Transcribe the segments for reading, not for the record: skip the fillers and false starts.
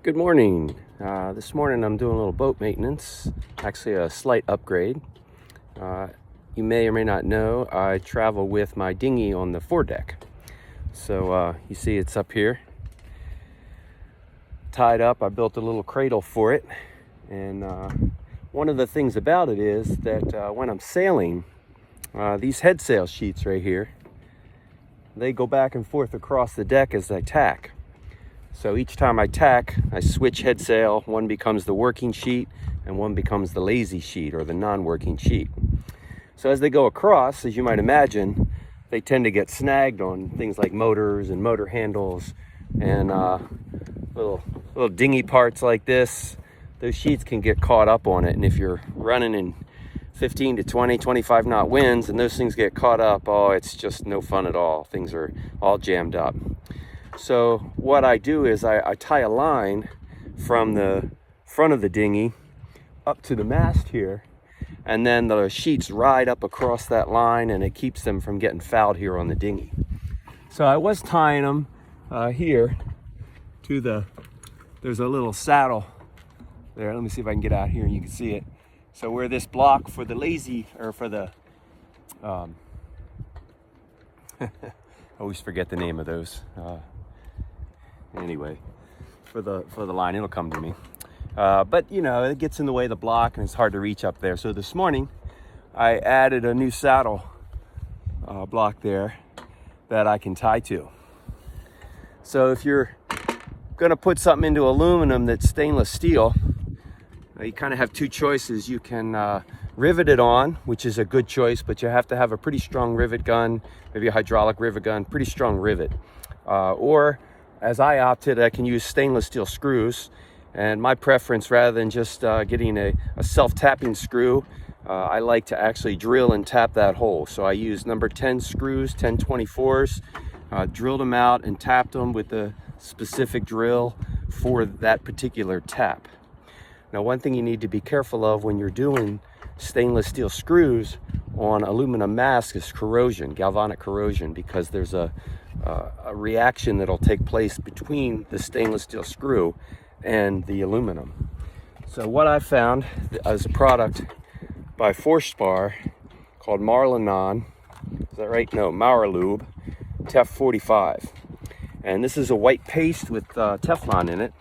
Good morning. This morning I'm doing a little boat maintenance, actually a slight upgrade. You may or may not know I travel with my dinghy on the foredeck. So you see it's up here, tied up. I built a little cradle for it. And one of the things about it is that when I'm sailing, these head sail sheets right here, they go back and forth across the deck as I tack. So each time I tack, I switch head sail. One becomes the working sheet and one becomes the lazy sheet or the non-working sheet. So as they go across, as you might imagine, they tend to get snagged on things like motors and motor handles and little dinghy parts like this. Those sheets can get caught up on it. And if you're running in 15 to 20, 25 knot winds and those things get caught up, oh, it's just no fun at all. Things are all jammed up. So what I do is I tie a line from the front of the dinghy up to the mast here, and then the sheets ride up across that line and it keeps them from getting fouled here on the dinghy. So I was tying them here to there's a little saddle there. Let me see if I can get out here and you can see it. So where this block for the lazy, or for the, I always forget the name of those. Anyway, for the line, it'll come to me. But you know, it gets in the way of the block and it's hard to reach up there. So this morning I added a new saddle block there that I can tie to. So if you're gonna put something into aluminum that's stainless steel, you kind of have two choices. You can rivet it on, which is a good choice, but you have to have a pretty strong rivet gun, maybe a hydraulic rivet gun, pretty strong rivet. Or as I opted, I can use stainless steel screws. And my preference, rather than just getting a self-tapping screw, I like to actually drill and tap that hole. So I use number 10 screws, 1024s, drilled them out and tapped them with the specific drill for that particular tap. Now, one thing you need to be careful of when you're doing stainless steel screws on aluminum masks is corrosion, galvanic corrosion, because there's a reaction that'll take place between the stainless steel screw and the aluminum. So what I found is a product by Forspar called Marlinon, is that right? No, Mauralube, Tef 45. And this is a white paste with Teflon in it.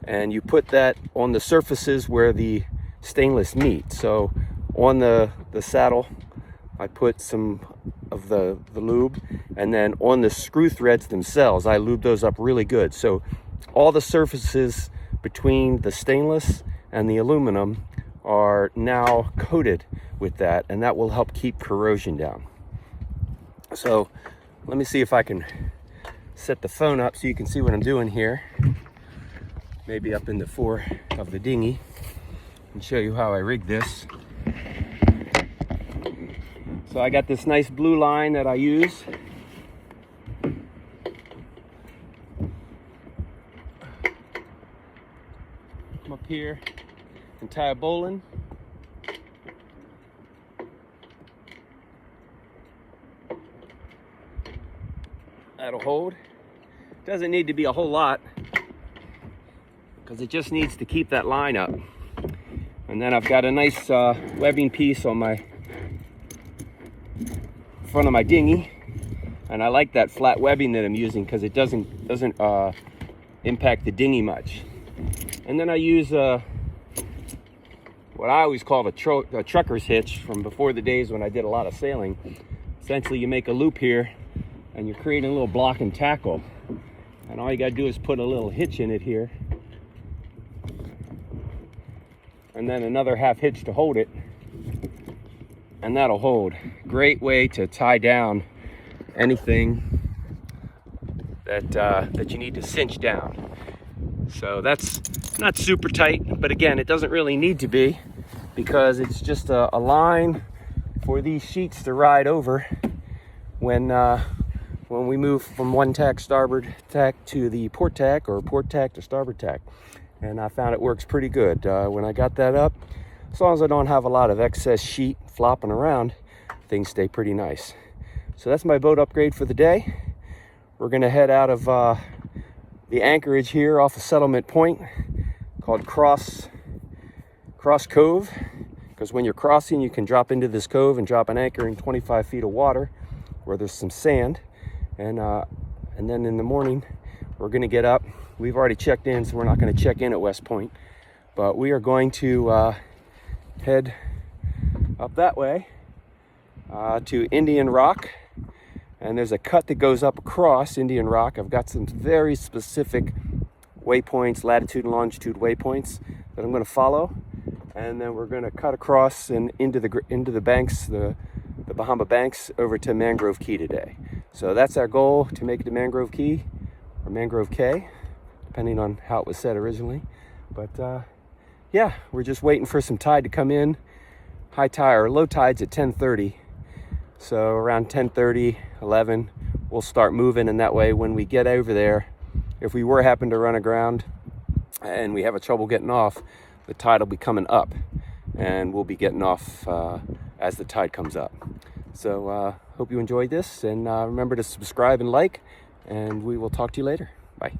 And you put that on the surfaces where the stainless meet. So on the saddle, I put some of the lube, and then on the screw threads themselves, I lube those up really good. So all the surfaces between the stainless and the aluminum are now coated with that, and that will help keep corrosion down. So let me see if I can set the phone up so you can see what I'm doing here. Maybe up in the fore of the dinghy, and show you how I rig this. So I got this nice blue line that I use. Come up here and tie a bowline. That'll hold. Doesn't need to be a whole lot, because it just needs to keep that line up. And then I've got a nice webbing piece on my front of my dinghy, and I like that flat webbing that I'm using because it doesn't impact the dinghy much. And then I use what I always called a trucker's hitch from before the days when I did a lot of sailing. Essentially, you make a loop here and you're creating a little block and tackle, and all you got to do is put a little hitch in it here, and then another half hitch to hold it, and that'll hold. Great way to tie down anything that you need to cinch down. So that's not super tight, but again, it doesn't really need to be, because it's just a line for these sheets to ride over when we move from one tack, starboard tack, to the port tack, or port tack to starboard tack. And I found it works pretty good. When I got that up, as long as I don't have a lot of excess sheet flopping around, things stay pretty nice. So that's my boat upgrade for the day. We're gonna head out of the anchorage here off a settlement point called Cross Cove, because when you're crossing, you can drop into this cove and drop an anchor in 25 feet of water where there's some sand. And then in the morning, we're going to get up. We've already checked in, so we're not going to check in at West Point, but we are going to head up that way to Indian Rock. And there's a cut that goes up across Indian Rock. I've got some very specific waypoints, latitude and longitude waypoints that I'm going to follow. And then we're going to cut across and into the banks, the Bahama banks, over to Mangrove Key today. So that's our goal, to make it to Mangrove Key, or Mangrove Cay, depending on how it was said originally. But yeah, we're just waiting for some tide to come in. High tide or low tide's at 10:30. So around 10:30, 11, we'll start moving. And that way, when we get over there, if we happen to run aground and we have a trouble getting off, the tide will be coming up, and we'll be getting off as the tide comes up. So hope you enjoyed this, and remember to subscribe and like, and we will talk to you later. Bye.